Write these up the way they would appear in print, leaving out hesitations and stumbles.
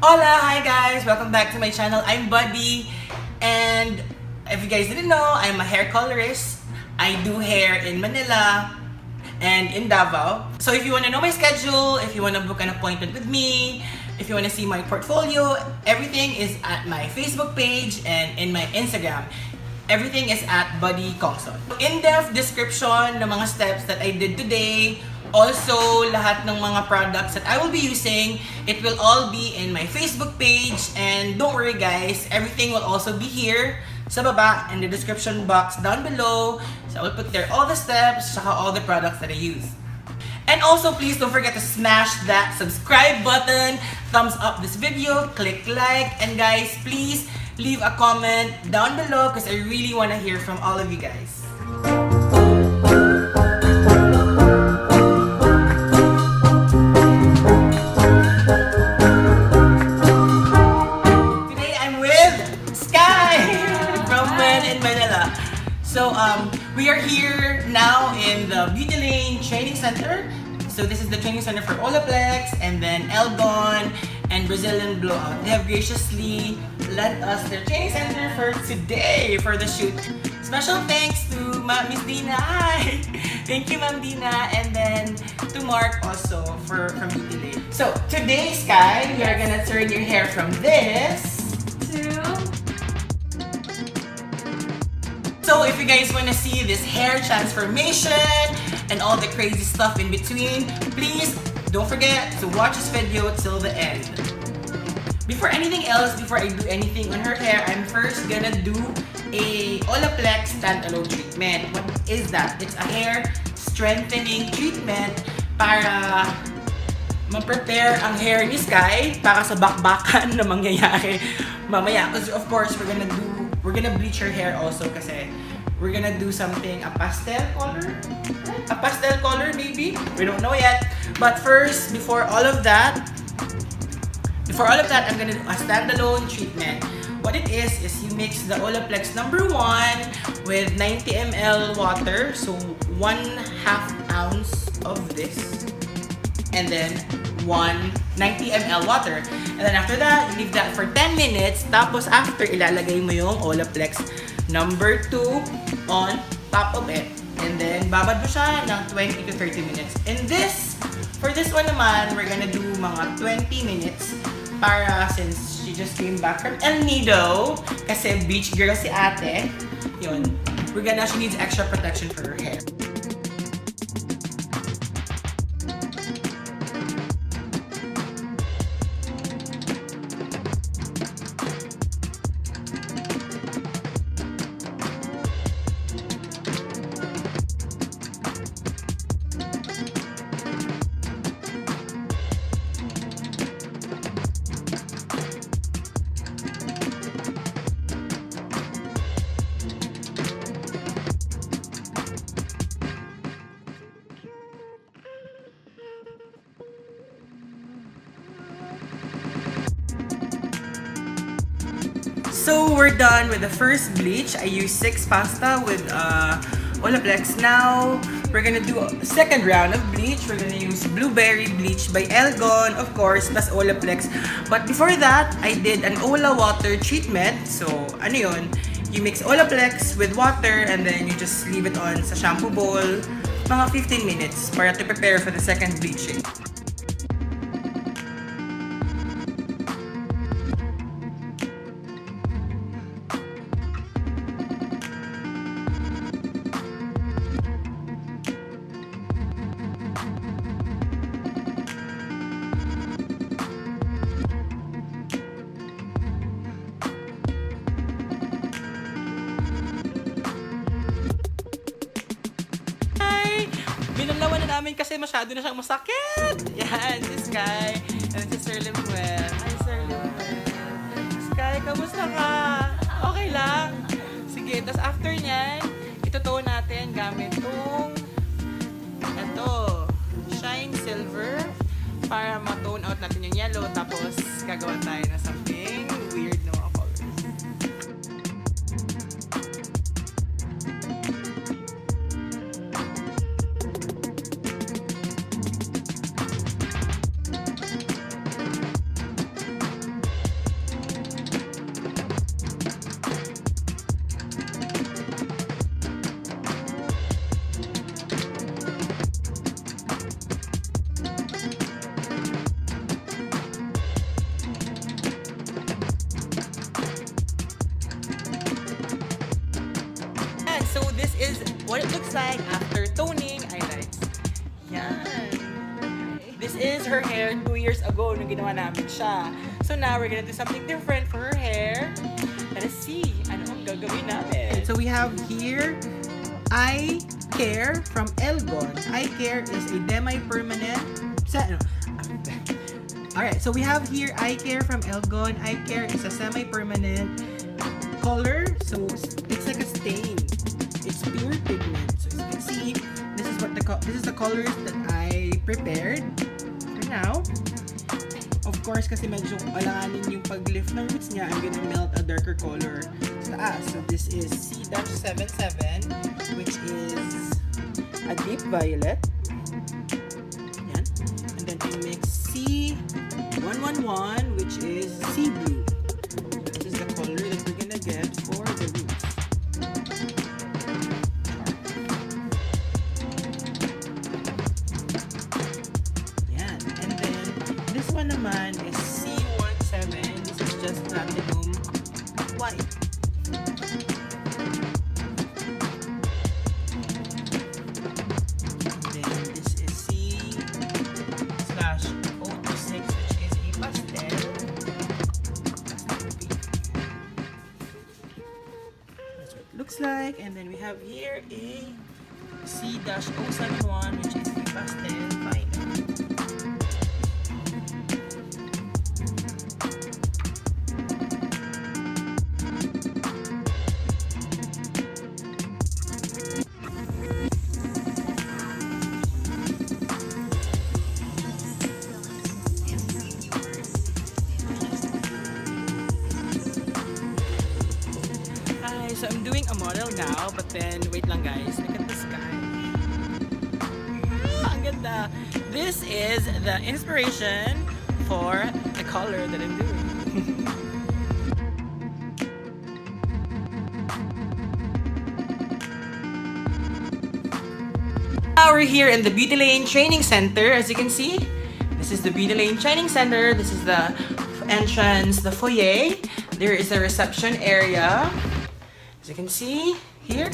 Hola! Hi guys! Welcome back to my channel. I'm Buddy, and if you guys didn't know, I'm a hair colorist. I do hair in Manila and in Davao. So if you want to know my schedule, if you want to book an appointment with me, if you want to see my portfolio, everything is at my Facebook page and in my Instagram. Everything is at Buddy Kongson. In-depth description ng mga steps that I did today. Also, lahat ng mga products that I will be using, it will all be in my Facebook page. And don't worry guys, everything will also be here sa baba in the description box down below. So I will put there all the steps, saka all the products that I use. And also, please don't forget to smash that subscribe button, thumbs up this video, click like, and guys, please leave a comment down below because I really want to hear from all of you guys. So we are here now in the Beauty Lane Training Center. So this is the training center for Olaplex and then Elgon and Brazilian Blowout. They have graciously lent us their training center for today for the shoot. Special thanks to Miss Dina. Hi! Thank you, Ma'am Dina, and then to Mark also from Beauty Lane. So today, Sky, we are gonna turn your hair from this to. So if you guys want to see this hair transformation and all the crazy stuff in between, please don't forget to watch this video till the end. Before anything else, before I do anything on her hair, I'm first gonna do a Olaplex standalone treatment. What is that? It's a hair strengthening treatment para ma-prepare ang hair ni Sky para sa bakbakan na mangyayari mamaya. Because of course, we're gonna bleach her hair also kasi we're gonna do something, a pastel color? A pastel color maybe? We don't know yet. But first, before all of that, I'm gonna do a standalone treatment. What it is you mix the Olaplex number 1 with 90 ml water. So 1/2 ounce of this. And then 90 ml water. And then after that, you leave that for 10 minutes. Tapos after, ilalagay mo yung Olaplex number 2 on top of it. And then, babad mo siya ng 20 to 30 minutes. And for this one naman, we're gonna do mga 20 minutes para since she just came back from El Nido, kasi beach girl si ate, yun, she needs extra protection for her hair. So we're done with the first bleach. I used 6 pasta with Olaplex. Now we're gonna do a second round of bleach. We're gonna use blueberry bleach by Elgon, of course, plus Olaplex. But before that, I did an Ola water treatment. So ano yun? You mix Olaplex with water and then you just leave it on sa shampoo bowl mga 15 minutes para to prepare for the second bleaching. Binalawan na namin kasi masyado na siyang masakit. Yan, si Sky. And si Sir Limuel. Hi, Sir Limuel. Sky, kamusta ka? Okay lang? Sige, tapos after nyan, itutuon natin gamit itong Shine Silver para ma-tone out natin yung yellow. Tapos, gagawa tayo na something weird na mga colors. looks like after toning highlights. Yan. This is her hair 2 years ago nung ginawa namin siya. So now we're gonna do something different for her hair. Let us see ano ang gagawin namin. So we have here Eye Care from Elgon. Eye Care is a demi-permanent. Alright, so we have here Eye Care from Elgon. Eye Care is a semi-permanent color. So it's like a stain. It's pure pigment. So as you can see, this is the colors that I prepared for now. Of course, kasi medyo alanganin yung pag-lift ng roots niya, I'm gonna melt a darker color sa taas. So this is C-77, which is a deep violet. Yan. And then I mix C-111, which is sea blue. This is the color that we're gonna get for the roots. Yan. And then this one naman is C-17. This is just platinum white. Like, and then we have here a C-071, which is the pastel violet. So I'm doing a model now, but then wait lang guys, look at the sky. Ang ganda. This is the inspiration for the color that I'm doing. Now we're here in the Beauty Lane Training Center. As you can see, this is the Beauty Lane Training Center. This is the entrance, the foyer. There is a reception area. As you can see here,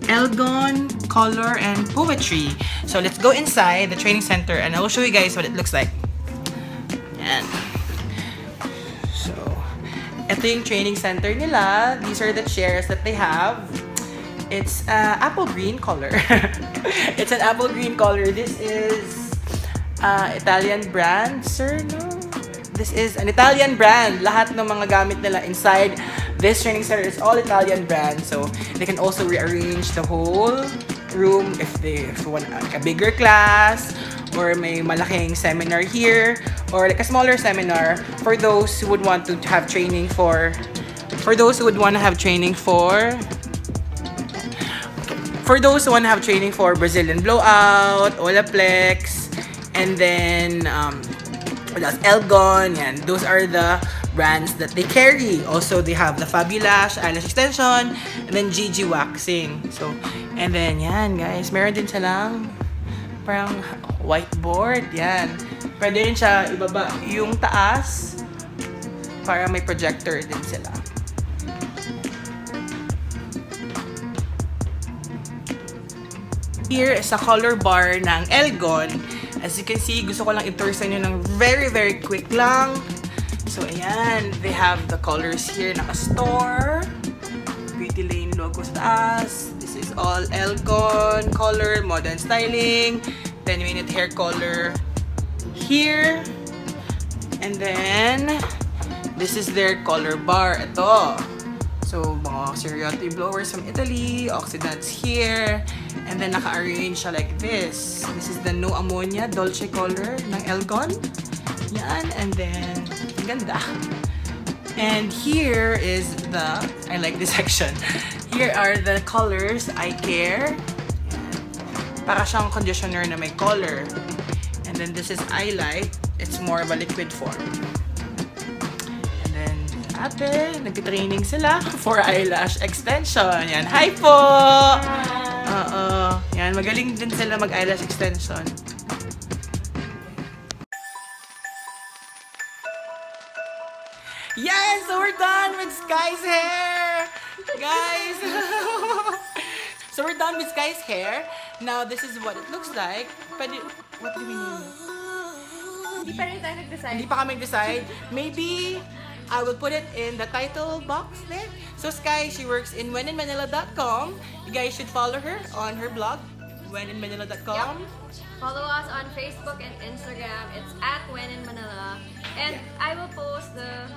Elgon, Color, and Poetry. So let's go inside the training center and I will show you guys what it looks like. Yan. So, ito yung training center nila. These are the chairs that they have. It's apple green color. It's an apple green color. This is Italian brand, sir? No? This is an Italian brand. Lahat ng mga gamit nila inside this training center is all Italian brand, so they can also rearrange the whole room if they want like a bigger class or may malaking seminar here or like a smaller seminar for those who would want to have training for Brazilian Blowout, Olaplex, and then what else? Elgon, and those are the brands that they carry. Also, they have the Fabulash eyelash extension, and then Gigi waxing. So, and then yan guys, meron din silang parang whiteboard. Yan. Pwede rin siya ibaba yung taas para may projector din sila. Here is a color bar ng Elgon. As you can see, gusto ko lang i-tour sa inyo ng very quick lang. So, ayan. They have the colors here. Naka-store. Beauty Lane logo sa taas. This is all Elgon, Color, Modern Styling. 10-minute hair color here. And then, this is their color bar. Ito. So, mga Seriotti blowers from Italy. Oxidants here. And then, naka-arrange siya like this. This is the No Ammonia Dolce color ng Elgon. Yan. And then, ganda. And here is the, I like this section. Here are the colors I care. Para siyang conditioner na may color. And then this is I Light. It's more of a liquid form. And then ate, nag-training sila for eyelash extension. Yan. Hi po! Yan, magaling din sila mag-eyelash extension. Yes! So we're done with Sky's hair! Guys! So we're done with Sky's hair. Now this is what it looks like. Pwede, what do we need? Hindi pa rin tayo nag-decide. Hindi pa kami decide. Maybe I will put it in the title box there. So Sky, she works in wheninmanila.com. You guys should follow her on her blog, wheninmanila.com. Yep. Follow us on Facebook and Instagram. It's at wheninmanila. And I will post the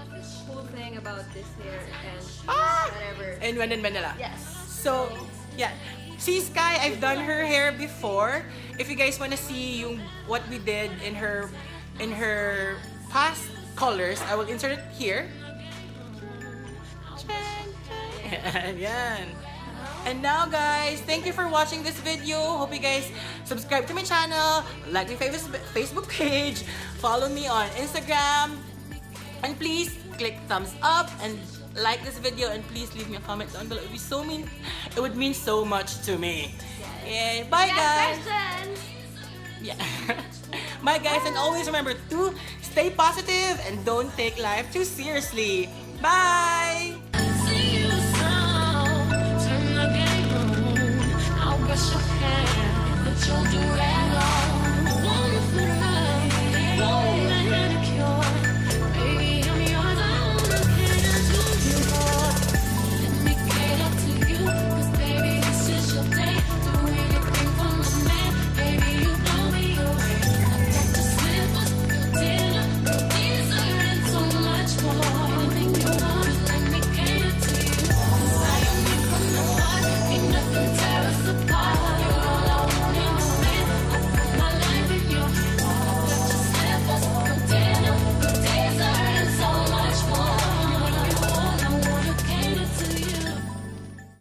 cool thing about this hair and whatever. In When in Manila. Yes. So, yeah. See Sky, I've done her hair before. If you guys wanna see what we did in her past colors, I will insert it here. Yan. And now guys, thank you for watching this video. Hope you guys subscribe to my channel, like my Facebook page, follow me on Instagram, and please click thumbs up and like this video, and please leave me a comment down below. It would mean so much to me. Yeah, bye guys. Yeah. Bye guys, and always remember to stay positive and don't take life too seriously. Bye.